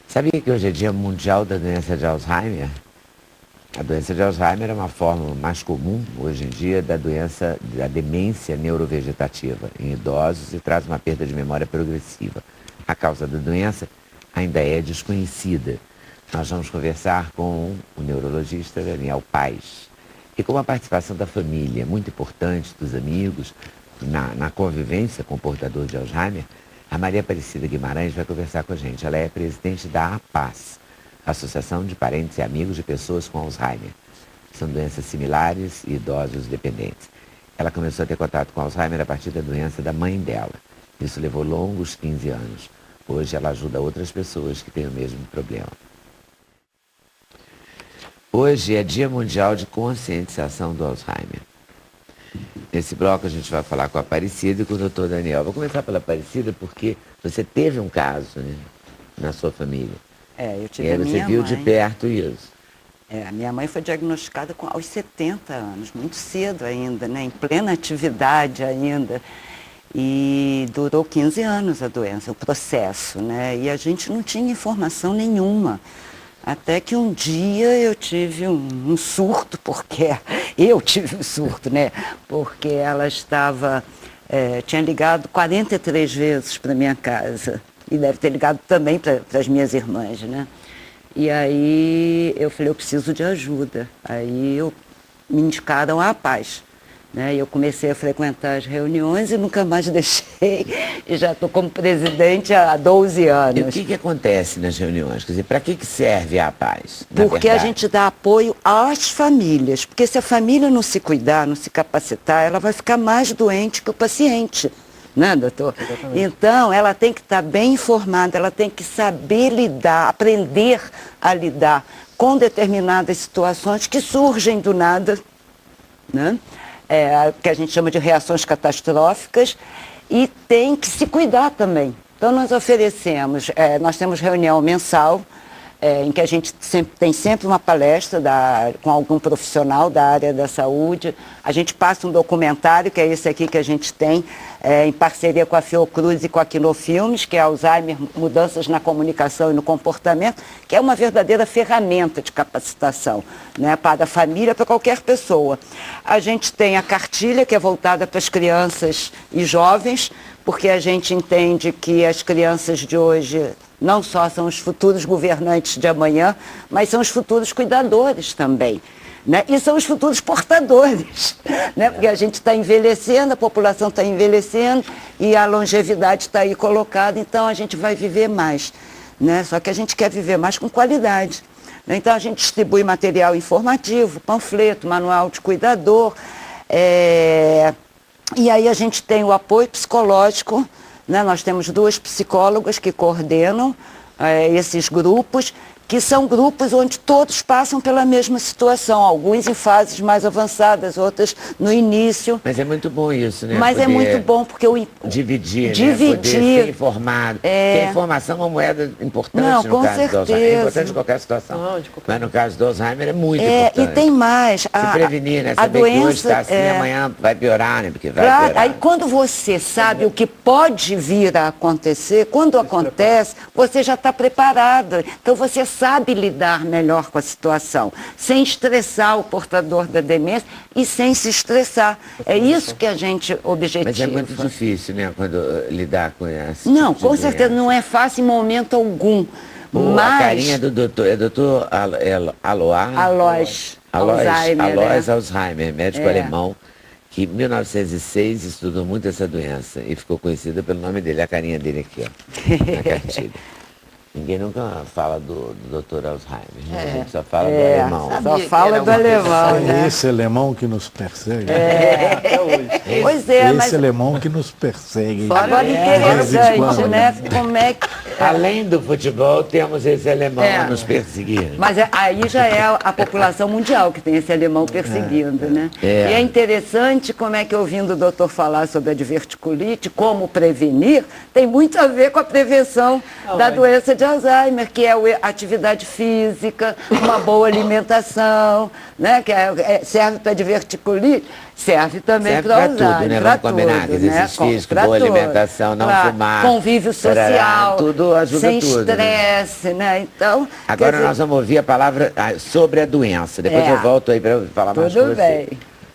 Sabia que hoje é Dia Mundial da Doença de Alzheimer? A doença de Alzheimer é uma forma mais comum, hoje em dia, da doença da demência neurovegetativa em idosos e traz uma perda de memória progressiva. A causa da doença ainda é desconhecida. Nós vamos conversar com o neurologista Daniel Paes. E com a participação da família, muito importante, dos amigos, na convivência com o portador de Alzheimer, a Maria Aparecida Guimarães vai conversar com a gente. Ela é presidente da APAS, Associação de Parentes e Amigos de Pessoas com Alzheimer. São doenças similares e idosos dependentes. Ela começou a ter contato com Alzheimer a partir da doença da mãe dela. Isso levou longos 15 anos. Hoje ela ajuda outras pessoas que têm o mesmo problema. Hoje é Dia Mundial de Conscientização do Alzheimer. Nesse bloco a gente vai falar com a Aparecida e com o doutor Daniel. Vou começar pela Aparecida porque você teve um caso, né, na sua família. Eu tive a minha mãe. Você viu de perto isso. A minha mãe foi diagnosticada aos 70 anos, muito cedo ainda, né, em plena atividade ainda. E durou 15 anos a doença, o processo, né, e a gente não tinha informação nenhuma. Até que um dia eu tive um surto, porque eu tive um surto, né? Porque ela tinha ligado 43 vezes para minha casa. E deve ter ligado também para as minhas irmãs, né? E aí eu falei, eu preciso de ajuda. Aí me indicaram a APAS. Né? E eu comecei a frequentar as reuniões e nunca mais deixei. E já estou como presidente há 12 anos. E o que acontece nas reuniões? Quer dizer, para que serve a APAS? Porque a gente dá apoio às famílias. Porque se a família não se cuidar, não se capacitar, ela vai ficar mais doente que o paciente. Né, doutor? Exatamente. Então, ela tem que estar bem informada, ela tem que saber lidar, aprender a lidar com determinadas situações que surgem do nada, né? Que a gente chama de reações catastróficas, e tem que se cuidar também. Então nós oferecemos, nós temos reunião mensal, em que a gente tem sempre uma palestra com algum profissional da área da saúde. A gente passa um documentário, que é esse aqui que a gente tem, em parceria com a Fiocruz e com a Quinofilmes, que é Alzheimer, Mudanças na Comunicação e no Comportamento, que é uma verdadeira ferramenta de capacitação, né, para a família, para qualquer pessoa. A gente tem a cartilha, que é voltada para as crianças e jovens, porque a gente entende que as crianças de hoje não só são os futuros governantes de amanhã, mas são os futuros cuidadores também, né? E são os futuros portadores, né? Porque a gente está envelhecendo, a população está envelhecendo e a longevidade está aí colocada, então a gente vai viver mais, né? Só que a gente quer viver mais com qualidade, né? Então a gente distribui material informativo, panfleto, manual de cuidador, e aí a gente tem o apoio psicológico, né? Nós temos 2 psicólogas que coordenam esses grupos, que são grupos onde todos passam pela mesma situação, alguns em fases mais avançadas, outras no início. Mas é muito bom isso, né? Mas é muito bom porque dividir, né? Poder ser informado. Porque a informação é uma moeda importante. Não, no caso do Alzheimer. É importante em qualquer situação. Mas no caso do Alzheimer é muito importante. E tem mais. Se prevenir, né? Saber que hoje está assim, amanhã vai piorar, né? Porque vai piorar. Aí quando você sabe o que pode vir a acontecer, quando acontece, você já está preparada. Então você sabe lidar melhor com a situação, sem estressar o portador da demência e sem se estressar. É isso que a gente objetiva. Mas é muito difícil, né, quando lidar com essa. Não, com certeza não é fácil em momento algum. Mas a carinha do doutor, doutor Alois Alzheimer, médico alemão, que em 1906 estudou muito essa doença e ficou conhecida pelo nome dele, a carinha dele aqui, ó, na cartilha. Ninguém nunca fala do Dr. Alzheimer, né? A gente só fala do alemão. Só fala do alemão, né? É esse alemão que nos persegue. Até hoje. Pois é, esse mas alemão que nos persegue. Agora interessante, né? Como é que... Além do futebol, temos esse alemão a nos perseguir. Mas aí já é a população mundial que tem esse alemão perseguindo, né? E é interessante como é que, ouvindo o doutor falar sobre a diverticulite, como prevenir, tem muito a ver com a prevenção da doença de Alzheimer, que é a atividade física, uma boa alimentação, né? Que serve para diverticulite. serve também Serve para pra Alzheimer. tudo, né? Pra Vamos combinar, tudo, exercício né? físico, Pra boa tudo. alimentação, não Pra fumar. convívio social, Tarará, tudo ajuda sem tudo, né? estresse, né? Então, Agora quer dizer, nós vamos ouvir a palavra sobre a doença. Depois eu volto aí para falar mais com tudo você. bem.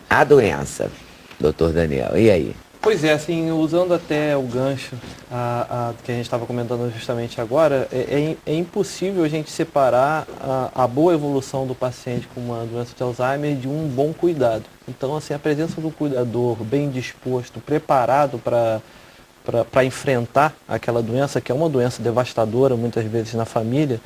A doença, doutor Daniel, e aí? Pois é, assim, usando até o gancho que a gente estava comentando justamente agora, é impossível a gente separar a boa evolução do paciente com uma doença de Alzheimer de um bom cuidado. Então, assim, a presença do cuidador bem disposto, preparado para enfrentar aquela doença, que é uma doença devastadora muitas vezes na família,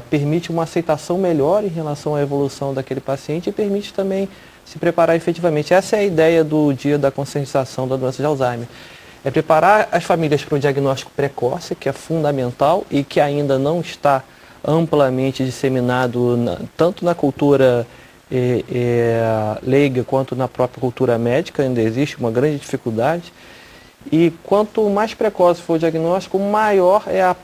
permite uma aceitação melhor em relação à evolução daquele paciente e permite também se preparar efetivamente. Essa é a ideia do Dia da Conscientização da Doença de Alzheimer. É preparar as famílias para o diagnóstico precoce, que é fundamental e que ainda não está amplamente disseminado tanto na cultura leiga quanto na própria cultura médica. Ainda existe uma grande dificuldade. E quanto mais precoce for o diagnóstico, maior é a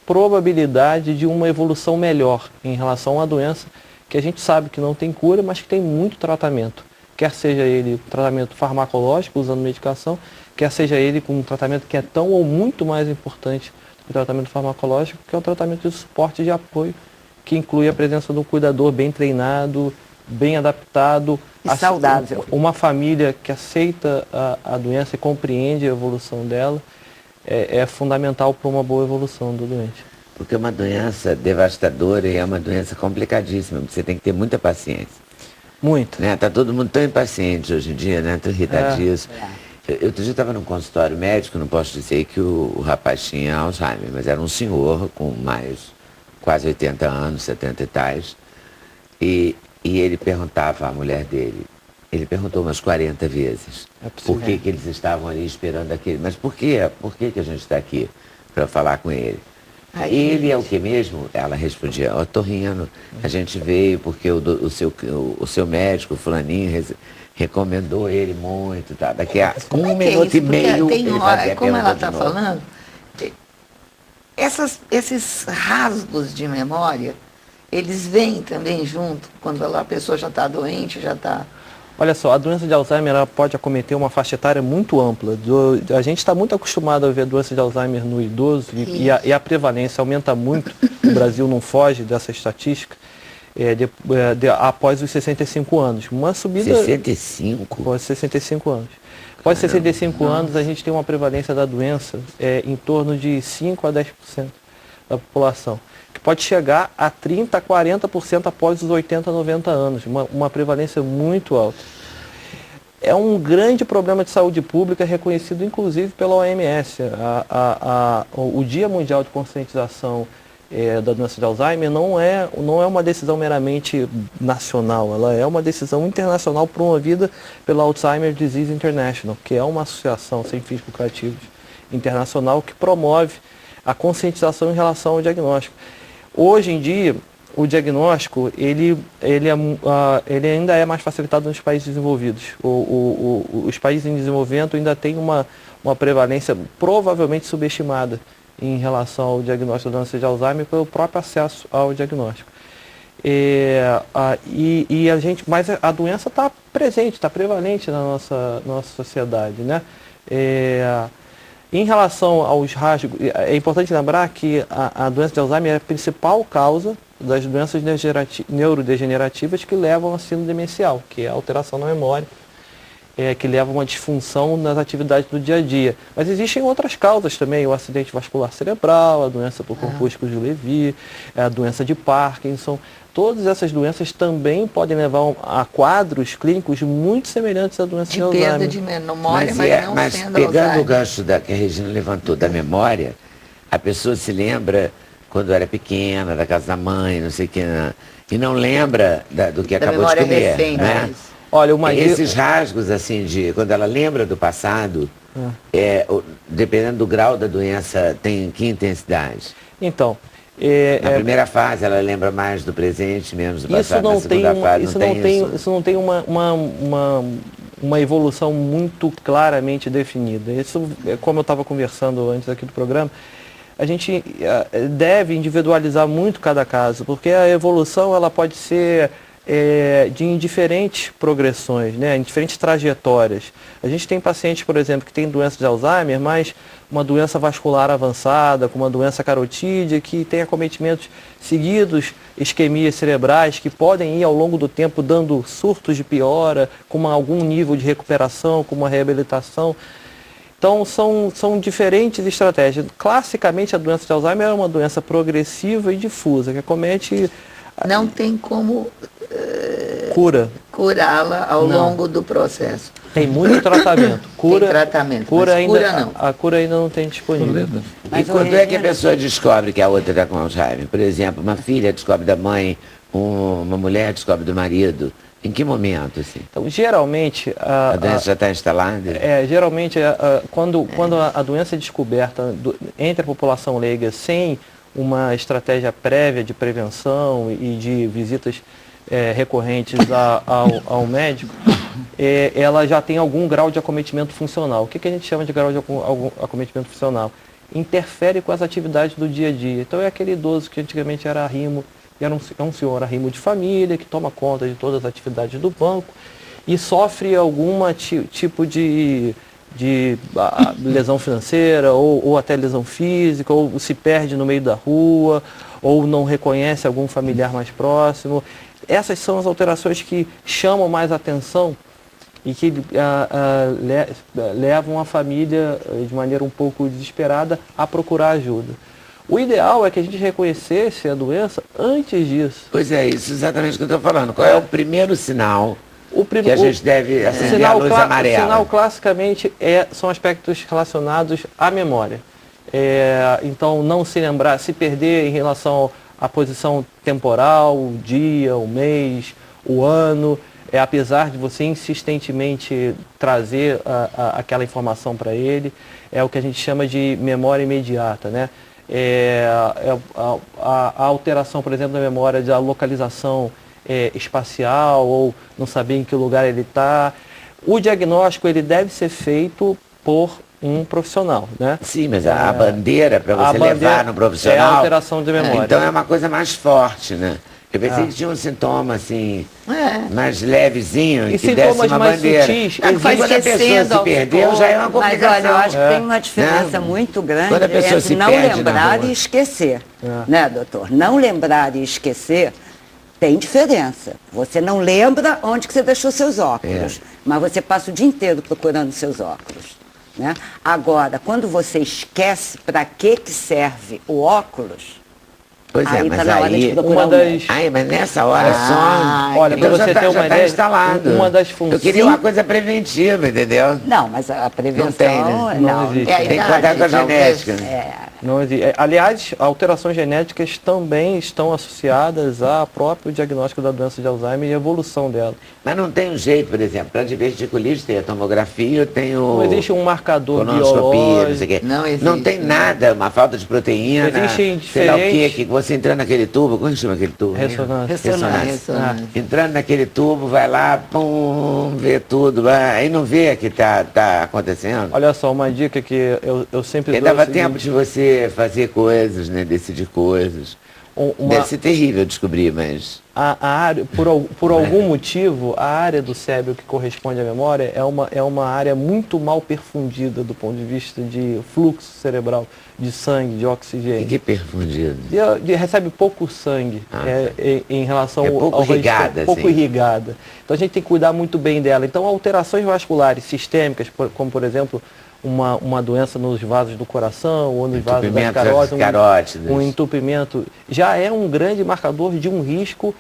probabilidade de uma evolução melhor em relação à doença, que a gente sabe que não tem cura, mas que tem muito tratamento. Quer seja ele tratamento farmacológico, usando medicação, quer seja ele com um tratamento que é tão ou muito mais importante do tratamento farmacológico, que é o tratamento de suporte e de apoio, que inclui a presença do cuidador bem treinado, bem adaptado. E saudável. Uma família que aceita a doença e compreende a evolução dela, é fundamental para uma boa evolução do doente. Porque é uma doença devastadora e é uma doença complicadíssima. Você tem que ter muita paciência. Muito. Né? Tá todo mundo tão impaciente hoje em dia, né? Tão irritadíssimo. Eu outro dia estava num consultório médico, não posso dizer que o rapaz tinha Alzheimer, mas era um senhor com mais quase 80 anos, 70 e tais. E ele perguntava à mulher dele, ele perguntou umas 40 vezes, por que eles estavam ali esperando aquele. Mas por quê? Por que a gente está aqui para falar com ele? Ele é o que mesmo? Ela respondia, ó, tô rindo, a gente veio porque o seu médico, o fulaninho, recomendou ele muito, tá? Daqui a um minuto e meio tem ele hora, fazia a como pergunta ela de está novo. falando, esses rasgos de memória, eles vêm também junto, quando a pessoa já está doente, já está... Olha só, a doença de Alzheimer ela pode acometer uma faixa etária muito ampla. A gente está muito acostumado a ver a doença de Alzheimer no idoso e a prevalência aumenta muito. O Brasil não foge dessa estatística após os 65 anos. Uma subida... 65? Após 65 anos. Após 65 anos, a gente tem uma prevalência da doença em torno de 5 a 10% da população, que pode chegar a 30% a 40% após os 80, 90 anos, uma prevalência muito alta. É um grande problema de saúde pública, reconhecido inclusive pela OMS. O Dia Mundial de Conscientização da Doença de Alzheimer não é uma decisão meramente nacional, ela é uma decisão internacional promovida pela Alzheimer Disease International, que é uma associação sem fins lucrativos internacional que promove a conscientização em relação ao diagnóstico. Hoje em dia, o diagnóstico ele ainda é mais facilitado nos países desenvolvidos. Os países em desenvolvimento ainda têm uma prevalência provavelmente subestimada em relação ao diagnóstico da doença de Alzheimer pelo próprio acesso ao diagnóstico. Mas a doença está presente, está prevalente na nossa sociedade, né? Em relação aos rasgos, é importante lembrar que a doença de Alzheimer é a principal causa das doenças neurodegenerativas que levam à síndrome demencial, que é a alteração na memória, que leva a uma disfunção nas atividades do dia a dia. Mas existem outras causas também, o acidente vascular cerebral, a doença por corpúsculos de Levy, a doença de Parkinson. Todas essas doenças também podem levar a quadros clínicos muito semelhantes à doença de Alzheimer. perda de memória, mas não sendo pegando Alzheimer. o gancho que a Regina levantou da memória, a pessoa se lembra quando era pequena, da casa da mãe, não sei o que, e não lembra do que acabou de comer. Recente, né? Olha, esses rasgos, assim, de quando ela lembra do passado, dependendo do grau da doença, tem que intensidade? Então, na primeira fase ela lembra mais do presente, menos do passado. Na segunda fase isso não tem uma evolução muito claramente definida. Isso, como eu estava conversando antes aqui do programa, a gente deve individualizar muito cada caso, porque a evolução ela pode ser em diferentes progressões, né, em diferentes trajetórias. A gente tem pacientes, por exemplo, que têm doença de Alzheimer, mas uma doença vascular avançada, com uma doença carotídea, que tem acometimentos seguidos, isquemias cerebrais, que podem ir ao longo do tempo dando surtos de piora, com algum nível de recuperação, com uma reabilitação. Então, são diferentes estratégias. Classicamente, a doença de Alzheimer é uma doença progressiva e difusa, que acomete... Não tem como curá-la ao longo do processo. Tem muito tratamento. Tem tratamento, mas cura não. A cura ainda não tem disponível. E quando é que a pessoa descobre que a outra está com Alzheimer? Por exemplo, uma filha descobre da mãe, uma mulher descobre do marido. Em que momento, assim? Então, geralmente... A doença já está instalada? Geralmente, quando a doença é descoberta entre a população leiga sem uma estratégia prévia de prevenção e de visitas recorrentes ao médico, ela já tem algum grau de acometimento funcional. O que a gente chama de grau de acometimento funcional? Interfere com as atividades do dia a dia. Então é aquele idoso que antigamente era arrimo, e é um senhor arrimo de família, que toma conta de todas as atividades do banco e sofre algum tipo de lesão financeira ou até lesão física, ou se perde no meio da rua, ou não reconhece algum familiar mais próximo. Essas são as alterações que chamam mais atenção e que levam a família, de maneira um pouco desesperada, a procurar ajuda. O ideal é que a gente reconhecesse a doença antes disso. Pois é, isso exatamente o que eu estou falando. Qual é o primeiro sinal que a gente deve acender a luz amarela? O sinal, classicamente, são aspectos relacionados à memória. Então, não se lembrar, se perder em relação à posição temporal, o dia, o mês, o ano, apesar de você insistentemente trazer aquela informação para ele, é o que a gente chama de memória imediata, né? A alteração, por exemplo, da memória, da localização espacial, ou não saber em que lugar ele está. O diagnóstico ele deve ser feito por um profissional, né? Sim, mas a bandeira para você levar no profissional... É a alteração de memória. Então é uma coisa mais forte, né? Eu pensei que tinha um sintoma, assim, mais levezinho, e que desse uma mais bandeira. Sutis, Quando a pessoa se perdeu, já é uma complicação. Mas olha, eu acho que tem uma diferença muito grande Quando a pessoa entre se não perde lembrar e esquecer. Né, doutor? Não lembrar e esquecer tem diferença. Você não lembra onde que você deixou seus óculos, mas você passa o dia inteiro procurando seus óculos. Né? Agora, quando você esquece para que serve o óculos... Pois é, mas tá aí, mas nessa hora só... Olha, para você ter uma ideia, instalado. Uma das funções... Eu queria uma coisa preventiva, entendeu? Não, mas a prevenção... Não tem, né? Não existe. Tem que contar com a genética. Não existe. Aliás, alterações genéticas também estão associadas ao próprio diagnóstico da doença de Alzheimer e a evolução dela. Mas não tem um jeito, por exemplo, para diverticulite tem a tomografia, tem o... Não existe um marcador colonoscopia, biológico. não sei o quê. Não existe. Não tem nada, uma falta de proteína, Existem sei lá o quê, diferentes... que você entrando naquele tubo, como chama aquele tubo? Ressonância. Entrando naquele tubo, vai lá, pum, vê tudo, aí não vê que tá acontecendo. Olha só, uma dica que eu sempre dou. Dava tempo de você fazer coisas, né, decidir coisas. Deve ser terrível descobrir, mas... Por algum motivo, a área do cérebro que corresponde à memória é uma área muito mal perfundida do ponto de vista de fluxo cerebral, de sangue, de oxigênio. E que perfundida? Recebe pouco sangue em relação pouco irrigada, pouco irrigada. Então a gente tem que cuidar muito bem dela. Então alterações vasculares sistêmicas, como por exemplo, uma doença nos vasos do coração ou nos vasos das carótidas, um entupimento, já é um grande marcador de um risco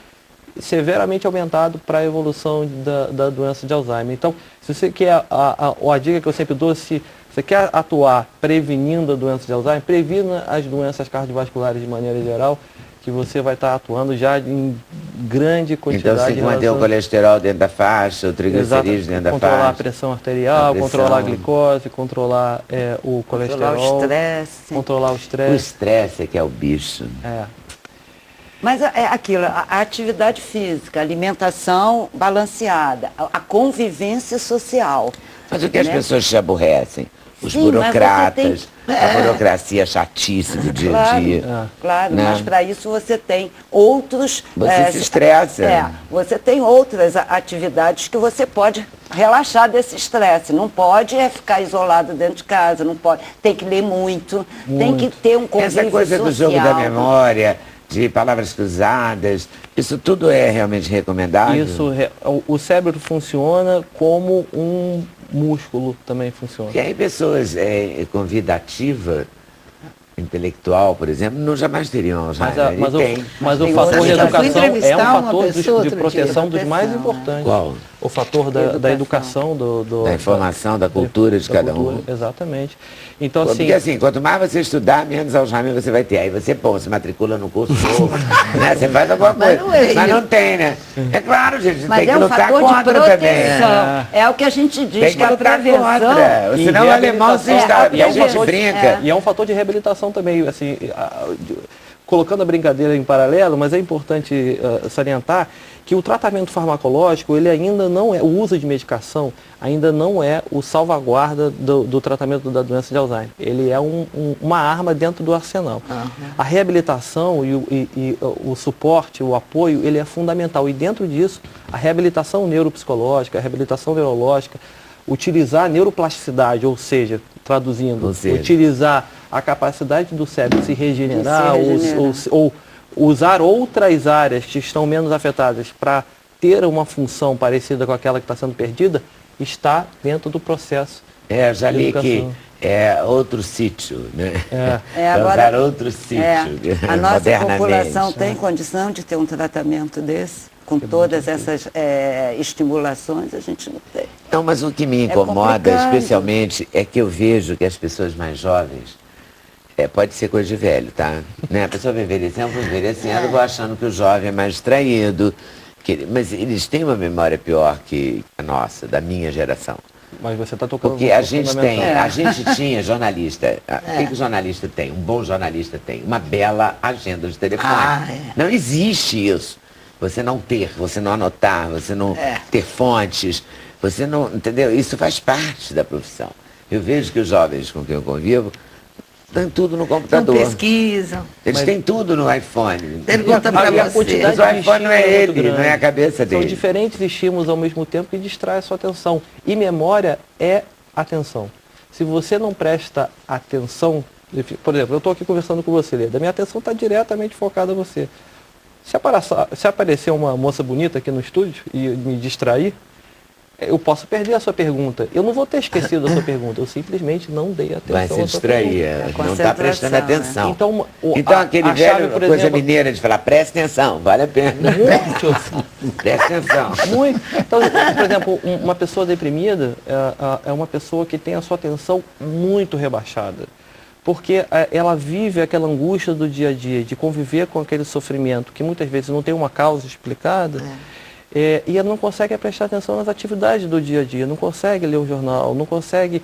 severamente aumentado para a evolução da doença de Alzheimer. Então, se você quer, a dica que eu sempre dou, se você quer atuar prevenindo a doença de Alzheimer, previna as doenças cardiovasculares de maneira geral, que você vai estar atuando já em grande quantidade. Então, você tem que manter o colesterol dentro da faixa, o triglicerídeos dentro da faixa. Controlar a pressão arterial, controlar a glicose, controlar o colesterol. Controlar o estresse. O estresse é que é o bicho. Mas é aquilo, a atividade física, a alimentação balanceada, a convivência social. Mas o que as né? pessoas te aborrecem? Os Sim, mas você burocratas, tem- a burocracia chatice do dia a Claro, dia. claro, né? mas para isso você tem outros... Você se estressa. Você tem outras atividades que você pode relaxar desse estresse. Não pode ficar isolado dentro de casa, não pode. Tem que ler muito, tem que ter um convívio Essa coisa do jogo da memória, de palavras cruzadas, isso tudo é realmente recomendável? O cérebro funciona como um músculo também funciona. E aí pessoas com vida ativa, intelectual, por exemplo, não jamais teriam Alzheimer. Mas o tem fator de outras- educação é entrevistar um uma fator pessoa de outro proteção dia. dos mais Proteção, importantes. Qual? O fator da educação, Da informação, da cultura de cada um. Exatamente. Então, Porque assim, quanto mais você estudar, menos Alzheimer você vai ter. Aí você, se matricula no curso novo, né? Você faz alguma coisa. Mas não tem, né? É claro, gente, Mas tem que é um lutar fator de contra também. proteção. É o que a gente diz, Tem que a lutar prevenção... contra. E Senão o alemão se reabilitação. está. E a gente brinca. E é um fator de reabilitação também, assim, colocando a brincadeira em paralelo, mas é importante salientar que o tratamento farmacológico, ele ainda não é, o uso de medicação ainda não é o salvaguarda do tratamento da doença de Alzheimer. Ele é uma arma dentro do arsenal. A reabilitação e o suporte, o apoio, ele é fundamental. E dentro disso, a reabilitação neuropsicológica, a reabilitação neurológica, utilizar a neuroplasticidade, ou seja, traduzindo, utilizar a capacidade do cérebro de se regenerar, ou usar outras áreas que estão menos afetadas para ter uma função parecida com aquela que está sendo perdida, está dentro do processo. Já li que é outro sítio, né? Agora, usar outro sítio, a nossa modernamente. população tem condição de ter um tratamento desse? Com todas essas estimulações, a gente não tem. Não, mas o que me incomoda especialmente é que eu vejo que as pessoas mais jovens, pode ser coisa de velho, tá? Né? A pessoa vai envelhecendo, vou achando que o jovem é mais distraído, mas eles têm uma memória pior que a nossa, da minha geração. Mas você está tocando... Porque a gente tinha jornalista. O que o jornalista tem? Um bom jornalista tem uma bela agenda de telefone. Não existe isso. Você não ter, você não anotar, você não ter fontes, você não, entendeu? Isso faz parte da profissão. Eu vejo que os jovens com quem eu convivo têm tudo no computador. Não pesquisam. Eles têm tudo no iPhone. Pergunta para você. Mas o iPhone não é ele, não é a cabeça dele. São diferentes estímulos ao mesmo tempo que distraem a sua atenção. E memória é atenção. Se você não presta atenção, por exemplo, eu estou aqui conversando com você, Leda, minha atenção está diretamente focada a você. Se aparecer uma moça bonita aqui no estúdio e me distrair, eu posso perder a sua pergunta. Eu não vou ter esquecido a sua pergunta, eu simplesmente não dei atenção Vai se distrair, não está prestando atenção. Então aquele velho, coisa mineira de falar, presta atenção, vale a pena. Muito. Presta atenção. Muito. Então, por exemplo, uma pessoa deprimida é uma pessoa que tem a sua atenção muito rebaixada. Porque ela vive aquela angústia do dia a dia, de conviver com aquele sofrimento, que muitas vezes não tem uma causa explicada, e ela não consegue prestar atenção nas atividades do dia a dia, não consegue ler um jornal, não consegue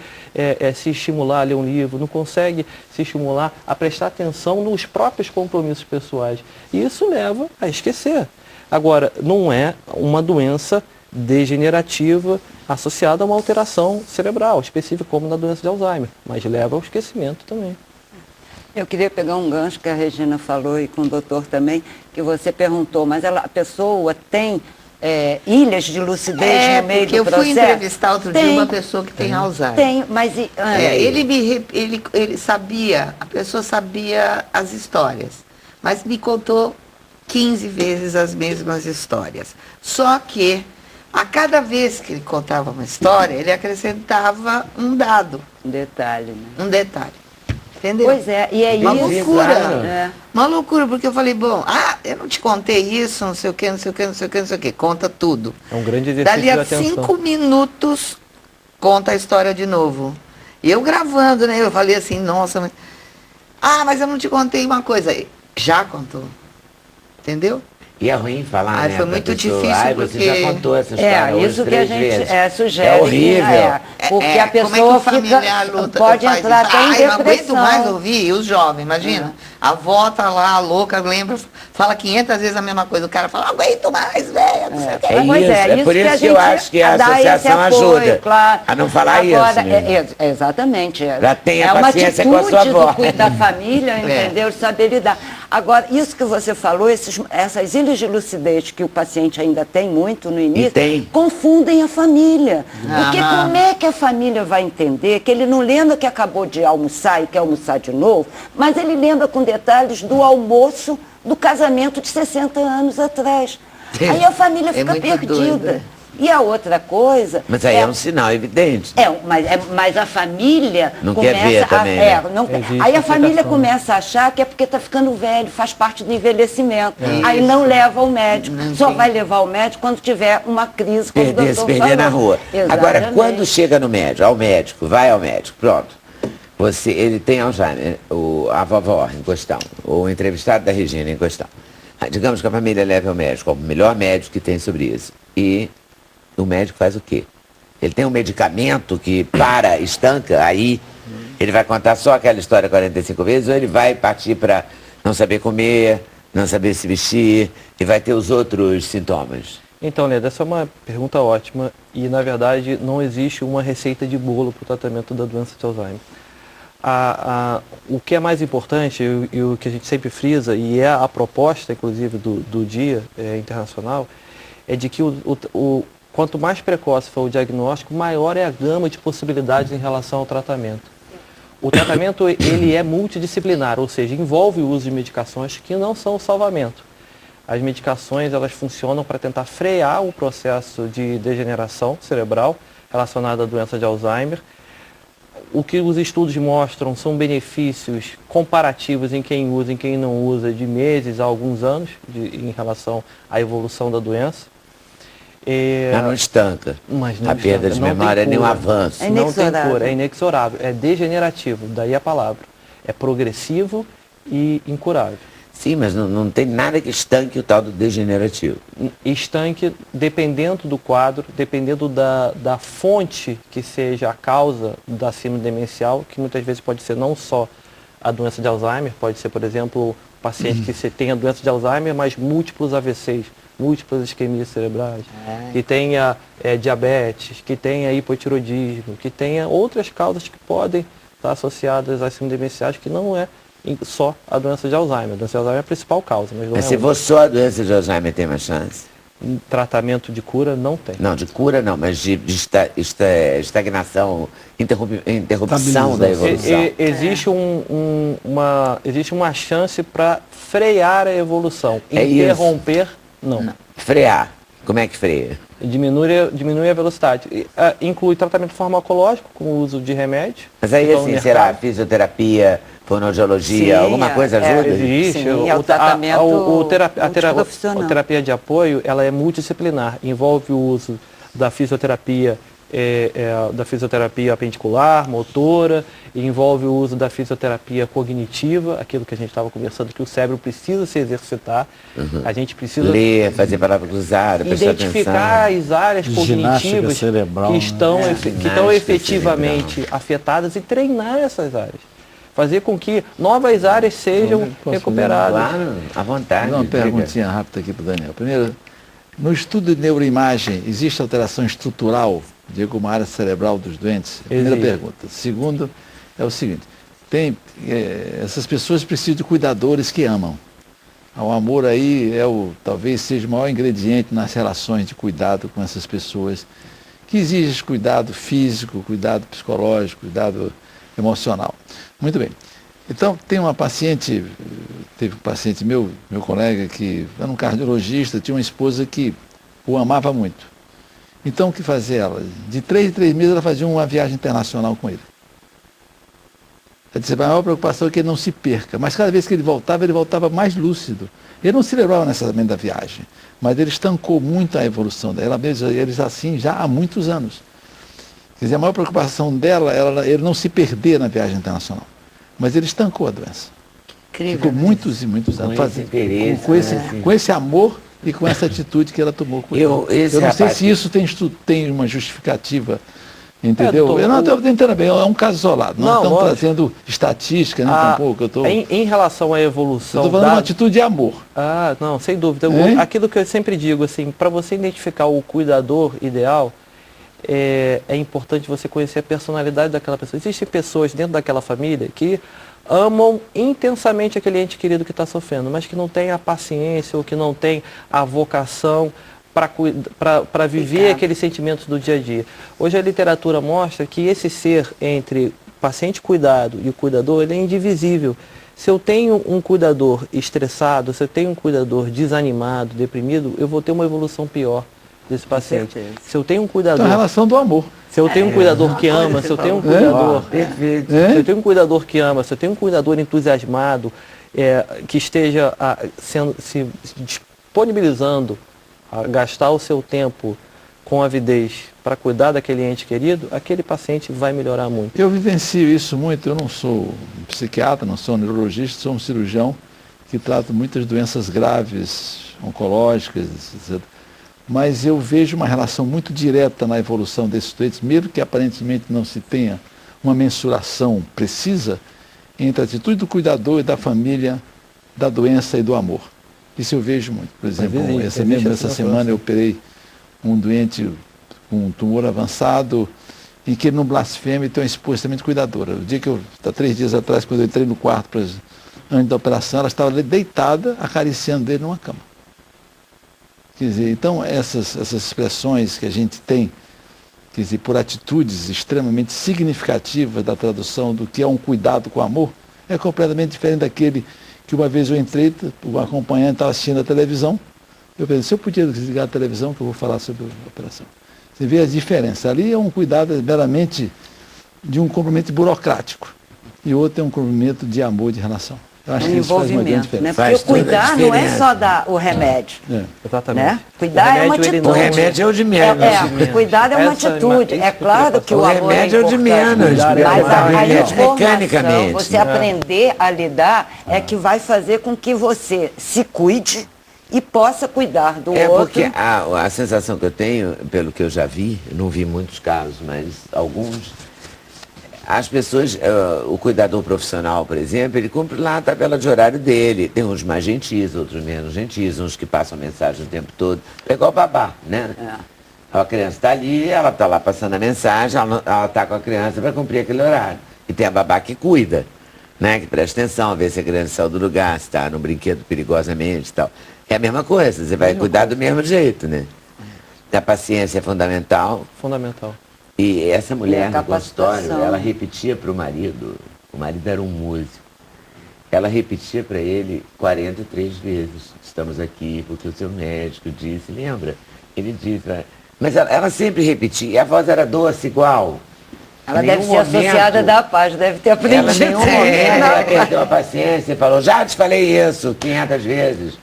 se estimular a ler um livro, não consegue se estimular a prestar atenção nos próprios compromissos pessoais. E isso leva a esquecer. Agora, não é uma doença degenerativa associada a uma alteração cerebral, específica como na doença de Alzheimer, mas leva ao esquecimento também. Eu queria pegar um gancho que a Regina falou e com o doutor também, que você perguntou, mas a pessoa tem ilhas de lucidez no meio do processo? Eu fui entrevistar outro dia uma pessoa que tem Alzheimer. Tem, mas... ele sabia, a pessoa sabia as histórias, mas me contou 15 vezes as mesmas histórias. Só que a cada vez que ele contava uma história, ele acrescentava um dado. Um detalhe, né? Um detalhe. Entendeu? Pois é, e é uma isso. Loucura. Uma loucura, porque eu falei, bom, eu não te contei isso, não sei o que, não sei o que, não sei o que, não sei o que. Conta tudo. É um grande exercício de atenção. Dali a 5 minutos, conta a história de novo. E eu gravando, né? Eu falei assim, nossa, mas eu não te contei uma coisa. Já contou. Entendeu? E é ruim falar, Ai, né? foi pra muito pessoa, difícil, ai, porque... você já contou essa história hoje isso que a 3 gente vezes. sugere. É horrível. Porque a pessoa como é que o familiar luta, pode faz entrar isso? até em Ai, não aguento depressão. mais ouvir. E os jovens, imagina. A avó tá lá, louca, lembra, fala 500 vezes a mesma coisa. O cara fala, não aguento mais, velho. Não sei o quê. Pois É por que isso que eu acho que a dá esse associação apoio, ajuda claro. a não falar Agora, isso, né? Exatamente. Já tenha é uma paciência atitude com a sua avó. da família, entendeu? De saber lidar. Agora, isso que você falou, essas ilhas de lucidez que o paciente ainda tem muito no início, confundem a família. Porque como é que a família vai entender que ele não lembra que acabou de almoçar e quer almoçar de novo, mas ele lembra com detalhes do almoço do casamento de 60 anos atrás. Aí a família fica perdida. Doida. E a outra coisa... Mas aí é um sinal evidente. Mas a família não começa quer ver também, né? Aí a família começa a achar que é porque está ficando velho, faz parte do envelhecimento. Aí não leva ao médico. Só vai levar ao médico quando tiver uma crise, como o doutor perder na rua. Exatamente. Agora, quando chega no médico, vai ao médico, pronto. Ele tem Alzheimer, a vovó em questão, ou o entrevistado da Regina em questão. Digamos que a família leve ao médico, o melhor médico que tem sobre isso. E o médico faz o quê? Ele tem um medicamento que estanca, aí ele vai contar só aquela história 45 vezes, ou ele vai partir para não saber comer, não saber se vestir, e vai ter os outros sintomas? Então, Leda, essa é uma pergunta ótima e, na verdade, não existe uma receita de bolo para o tratamento da doença de Alzheimer. O que é mais importante e o que a gente sempre frisa, e é a proposta, inclusive, do Dia Internacional, é de que quanto mais precoce for o diagnóstico, maior é a gama de possibilidades em relação ao tratamento. O tratamento ele é multidisciplinar, ou seja, envolve o uso de medicações que não são o salvamento. As medicações elas funcionam para tentar frear o processo de degeneração cerebral relacionado à doença de Alzheimer. O que os estudos mostram são benefícios comparativos em quem usa e em quem não usa de meses a alguns anos em relação à evolução da doença. Mas não estanca. A perda de memória é nenhum avanço. Não tem cura, é inexorável, é degenerativo, daí a palavra. É progressivo e incurável. Sim, mas não tem nada que estanque o tal do degenerativo. Estanque, dependendo do quadro, dependendo da fonte que seja a causa da síndrome demencial, que muitas vezes pode ser não só a doença de Alzheimer, pode ser, por exemplo, o paciente que tem a doença de Alzheimer, mas múltiplos AVCs, múltiplas isquemias cerebrais, que tenha diabetes, que tenha hipotiroidismo, que tenha outras causas que podem estar associadas às síndromes demenciais, que não é só a doença de Alzheimer. A doença de Alzheimer é a principal causa. Mas se for só a doença de Alzheimer, tem mais chance? Tratamento de cura não tem. Não, de cura não, mas de estagnação, interrupção da evolução. Existe existe uma chance para frear a evolução. Interromper, não. Frear. Como é que freia? Diminui a velocidade. Inclui tratamento farmacológico com o uso de remédio. Mas aí assim, será fisioterapia, fonoaudiologia, alguma coisa ajuda? Existe. O tratamento a terapia de apoio, ela é multidisciplinar. Envolve o uso da fisioterapia, da fisioterapia appendicular, motora, envolve o uso da fisioterapia cognitiva, aquilo que a gente estava conversando, que o cérebro precisa se exercitar. A gente precisa ler, fazer palavra cruzada, prestar atenção. Identificar as áreas cognitivas que estão efetivamente afetadas e treinar essas áreas. Fazer com que novas áreas sejam recuperadas. Claro, à vontade. Uma perguntinha rápida aqui para o Daniel. Primeiro, no estudo de neuroimagem, existe alteração estrutural, digo, uma área cerebral dos doentes? Primeira pergunta. Segundo, é o seguinte, essas pessoas precisam de cuidadores que amam. O amor aí talvez seja o maior ingrediente nas relações de cuidado com essas pessoas, que exige cuidado físico, cuidado psicológico, cuidado emocional. Muito bem. Então, teve um paciente meu colega, que era um cardiologista, tinha uma esposa que o amava muito. Então, o que fazia ela? De 3 em 3 meses, ela fazia uma viagem internacional com ele. Ela disse, a maior preocupação é que ele não se perca. Mas cada vez que ele voltava mais lúcido. Ele não se lembrava necessariamente da viagem, mas ele estancou muito a evolução dela. Eles assim já há muitos anos. Quer dizer, a maior preocupação dela era ele não se perder na viagem internacional. Mas ele estancou a doença. Incrível. Ficou muitos e muitos anos com esse interesse, com esse amor e com essa atitude que ela tomou com ele. Eu não sei se isso tem uma justificativa, entendeu? Eu não estou entendendo bem, é um caso isolado, não estamos trazendo estatística, nem tampouco. Em relação à evolução... Eu estou falando uma atitude de amor. Ah, não, sem dúvida. Aquilo que eu sempre digo, assim, para você identificar o cuidador ideal, é importante você conhecer a personalidade daquela pessoa. Existem pessoas dentro daquela família que amam intensamente aquele ente querido que está sofrendo, mas que não tem a paciência ou que não tem a vocação para viver aqueles sentimentos do dia a dia. Hoje a literatura mostra que esse ser entre paciente cuidado e o cuidador, ele é indivisível. Se eu tenho um cuidador estressado, se eu tenho um cuidador desanimado, deprimido, eu vou ter uma evolução pior desse paciente. Se eu tenho um cuidador... Então, a relação do amor. Se eu tenho um cuidador que ama, se eu tenho um cuidador... Se eu tenho um cuidador que ama, se eu tenho um cuidador entusiasmado, que esteja se disponibilizando a gastar o seu tempo com avidez para cuidar daquele ente querido, aquele paciente vai melhorar muito. Eu vivencio isso muito, eu não sou psiquiatra, não sou neurologista, sou um cirurgião que trata muitas doenças graves, oncológicas, etc. Mas eu vejo uma relação muito direta na evolução desses doentes, mesmo que aparentemente não se tenha uma mensuração precisa entre a atitude do cuidador e da família, da doença e do amor. Isso eu vejo muito. Por exemplo, essa semana eu operei um doente com um tumor avançado, em que ele não blasfema e tem uma esposa extremamente cuidadora. O dia que há 3 dias atrás, quando eu entrei no quarto antes da operação, ela estava deitada, acariciando ele numa cama. Quer dizer, então essas expressões que a gente tem, quer dizer, por atitudes extremamente significativas da tradução do que é um cuidado com amor, é completamente diferente daquele que uma vez eu entrei, o acompanhante estava assistindo a televisão, eu pensei, se eu podia desligar a televisão que eu vou falar sobre a operação. Você vê a diferença. Ali é um cuidado meramente de um comprometimento burocrático e o outro é um comprometimento de amor, de relação. Eu acho que isso faz uma grande diferença. Né? Porque o cuidar não é só dar o remédio. Exatamente. Né? Cuidar é uma atitude. O remédio é o de menos. Cuidado é uma atitude. É claro que o amor remédio é o de menos. Mas a informação, mecanicamente. você aprender a lidar é que vai fazer com que você se cuide e possa cuidar do outro. Porque a sensação que eu tenho, pelo que eu já vi, não vi muitos casos, mas alguns, as pessoas, o cuidador profissional, por exemplo, ele cumpre lá a tabela de horário dele. Tem uns mais gentis, outros menos gentis, uns que passam mensagem o tempo todo. É igual babá, né? A criança está ali, ela está lá passando a mensagem, ela está com a criança para cumprir aquele horário. E tem a babá que cuida, né? Que presta atenção, ver se a criança saiu do lugar, se está no brinquedo perigosamente e tal. É a mesma coisa, você vai cuidar do mesmo jeito, né? A paciência é fundamental. Fundamental. E essa mulher no consultório, ela repetia para o marido era um músico, ela repetia para ele 43 vezes, estamos aqui porque o seu médico disse, lembra? Ele disse, mas ela sempre repetia, e a voz era doce igual. Ela deve ser associada da paz, deve ter aprendido. Ela perdeu a paciência e falou, já te falei isso 500 vezes.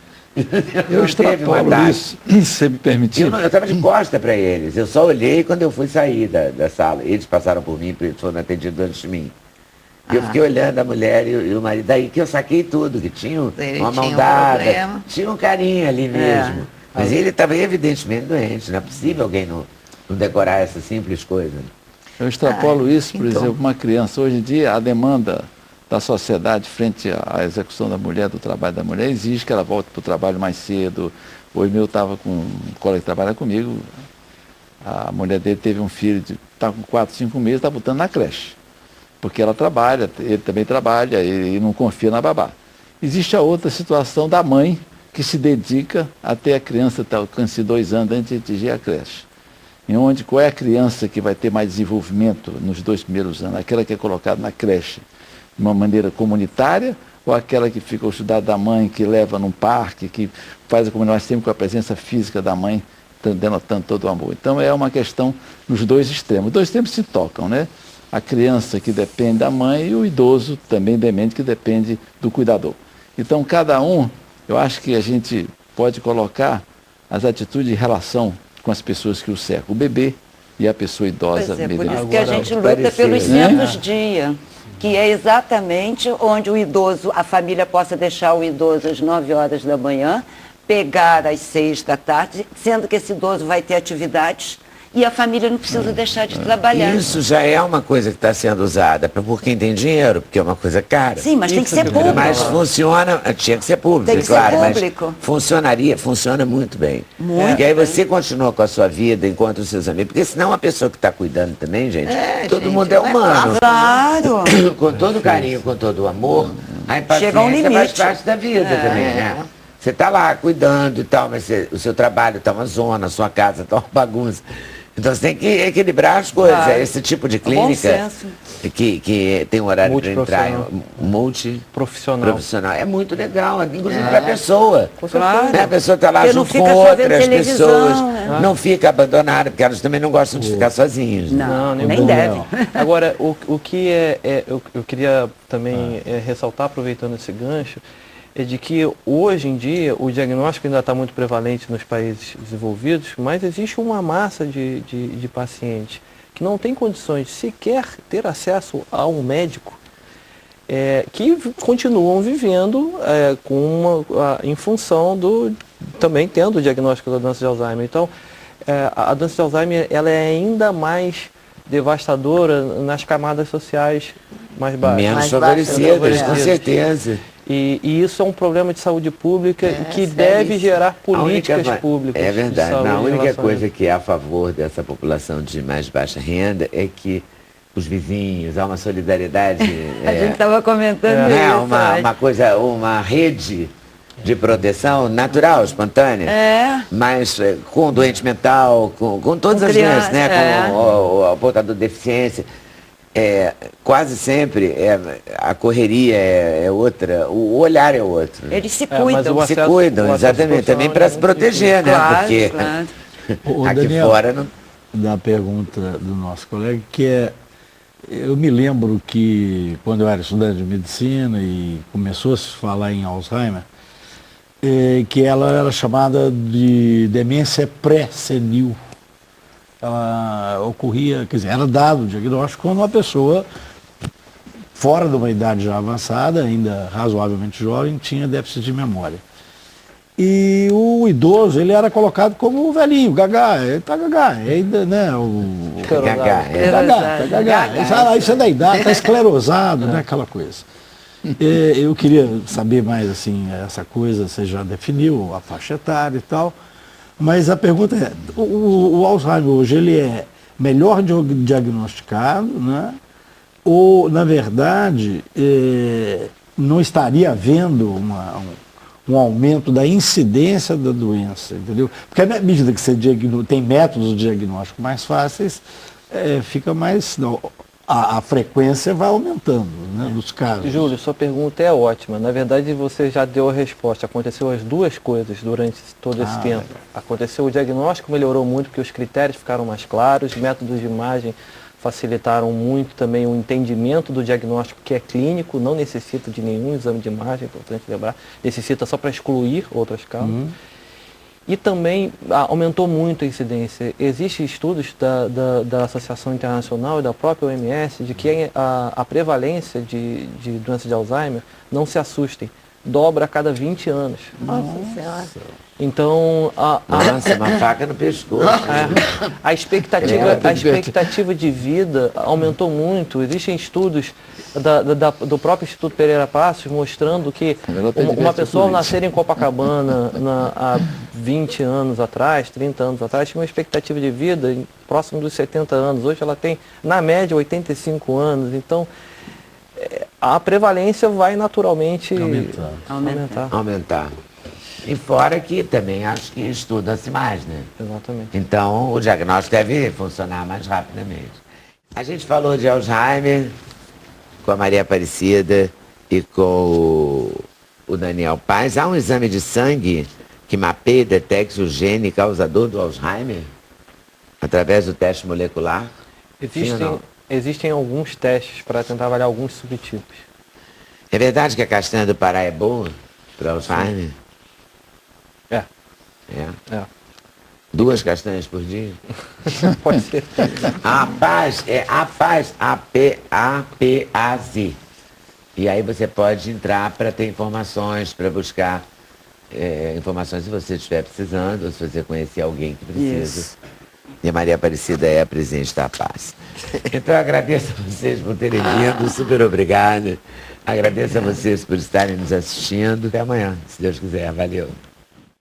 Eu extrapolo isso, se me permitir. Eu estava de costa para eles, eu só olhei quando eu fui sair da sala. Eles passaram por mim, eles foram atendidos antes de mim. E eu fiquei olhando a mulher e o marido, daí que eu saquei tudo, que tinha uma mão dada, tinha um carinho ali mesmo. Mas ele estava evidentemente doente, não é possível alguém não decorar essa simples coisa. Eu extrapolo isso, por exemplo, uma criança. Hoje em dia, a demanda da sociedade frente à execução da mulher, do trabalho da mulher, exige que ela volte para o trabalho mais cedo. Hoje eu estava com um colega que trabalha comigo, a mulher dele teve um filho, está com 4, 5 meses, está botando na creche. Porque ela trabalha, ele também trabalha, e não confia na babá. Existe a outra situação da mãe que se dedica até a criança alcançar 2 anos antes de atingir a creche. Qual é a criança que vai ter mais desenvolvimento nos 2 primeiros anos? Aquela que é colocada na creche de uma maneira comunitária, ou aquela que fica ao cuidado da mãe, que leva num parque, que faz a comunidade sempre com a presença física da mãe, denotando todo o amor. Então é uma questão nos 2 extremos. Os 2 extremos se tocam, né? A criança que depende da mãe e o idoso também demente que depende do cuidador. Então cada um, eu acho que a gente pode colocar as atitudes em relação com as pessoas que o cercam. O bebê e a pessoa idosa. Pois é, por isso que a gente luta pelos 100 dias. Que é exatamente onde o idoso, a família possa deixar o idoso às 9 horas da manhã, pegar às 6 da tarde, sendo que esse idoso vai ter atividades e a família não precisa deixar de trabalhar. Isso já é uma coisa que está sendo usada por quem tem dinheiro, porque é uma coisa cara. Sim, mas tem que Isso ser que eu público. Mas funciona, tinha que ser público, Tem que ser claro, público. mas funciona muito bem. Porque aí você continua com a sua vida enquanto os seus amigos, porque senão a pessoa que está cuidando também, gente, todo gente, mundo é não é humano. Claro. Com todo carinho, com todo o amor, a impaciência Chega a um faz limite. parte da vida também, né? Você está lá cuidando e tal, mas o seu trabalho está uma zona, a sua casa está uma bagunça. Então você tem que equilibrar as coisas. Claro. Esse tipo de Bom clínica senso. que tem um horário para entrar, Profissional. multiprofissional, é muito legal, inclusive para a pessoa. Claro. Né? A pessoa está lá Porque não junto com fica só vendo outras televisão, pessoas, né? não fica abandonada, porque elas também não gostam de ficar sozinhas. Né? Não, nem nem bom. deve. Agora, o que eu queria também ressaltar, aproveitando esse gancho, é de que hoje em dia o diagnóstico ainda está muito prevalente nos países desenvolvidos, mas existe uma massa de pacientes que não tem condições de sequer ter acesso a um médico, que continuam vivendo em função também tendo o diagnóstico da doença de Alzheimer. Então, a doença de Alzheimer ela é ainda mais devastadora nas camadas sociais mais baixas. Menos Mais favorecidas, baixas, com certeza. E isso é um problema de saúde pública que sério deve isso. gerar A única políticas públicas. É de verdade. saúde A em única relação a coisa isso. que é a favor dessa população de mais baixa renda é que os vizinhos, há uma solidariedade. A gente estava comentando né, isso. uma coisa, uma rede de proteção natural, espontânea. Mas com doente mental, com todas Com as criança, doenças, né? Com o portador de deficiência. Quase sempre a correria é outra, o olhar é outro. Eles se mas cuidam. o Se acesso- cuidam, o acesso exatamente, também para se profissional proteger, né? Claro, Porque claro. Ô, aqui Daniel, fora não. da pergunta do nosso colega, eu me lembro que quando eu era estudante de medicina e começou a se falar em Alzheimer, que ela era chamada de demência pré-senil. Ela ocorria, quer dizer, era dado o diagnóstico quando uma pessoa fora de uma idade já avançada, ainda razoavelmente jovem, tinha déficit de memória. E o idoso, ele era colocado como o velhinho, gagá, ele tá gagá, ainda, né, Gagá, tá gagá, isso é da idade, tá esclerosado, né, aquela coisa. Eu queria saber mais, assim, essa coisa, você já definiu a faixa etária e tal, mas a pergunta é, o Alzheimer hoje, ele é melhor diagnosticado, né, ou, na verdade, não estaria havendo um aumento da incidência da doença, entendeu? Porque à medida que você tem métodos de diagnóstico mais fáceis, fica mais... A frequência vai aumentando, né, dos casos. Júlio, sua pergunta é ótima. Na verdade, você já deu a resposta. Aconteceu as duas coisas durante todo esse tempo. Aconteceu o diagnóstico, melhorou muito porque os critérios ficaram mais claros, métodos de imagem facilitaram muito também o entendimento do diagnóstico que é clínico, não necessita de nenhum exame de imagem, importante lembrar, necessita só para excluir outras causas. E também aumentou muito a incidência. Existem estudos da Associação Internacional e da própria OMS de que a prevalência de doença de Alzheimer, não se assustem, dobra a cada 20 anos. Nossa Senhora. Então, Nossa, uma faca no pescoço. a expectativa de vida aumentou muito. Existem estudos do próprio Instituto Pereira Passos mostrando que uma pessoa ao nascer em Copacabana há 20 anos atrás, 30 anos atrás, tinha uma expectativa de vida próximo dos 70 anos. Hoje ela tem, na média, 85 anos. Então, a prevalência vai naturalmente Aumentar. E fora que também acho que estuda-se mais, né? Exatamente. Então o diagnóstico deve funcionar mais rapidamente. A gente falou de Alzheimer com a Maria Aparecida e com o Daniel Paes. Há um exame de sangue que mapeia e detecta o gene causador do Alzheimer através do teste molecular? Sim ou não? Existem alguns testes para tentar avaliar alguns subtipos. É verdade que a castanha do Pará é boa para Alzheimer? É. 2 castanhas por dia? Pode ser. APAZ. E aí você pode entrar para ter informações, para buscar informações se você estiver precisando, ou se você conhecer alguém que precisa. Isso. E a Maria Aparecida é a presidente da Paz. Então eu agradeço a vocês por terem vindo, super obrigada. Agradeço a vocês por estarem nos assistindo. Até amanhã, se Deus quiser. Valeu.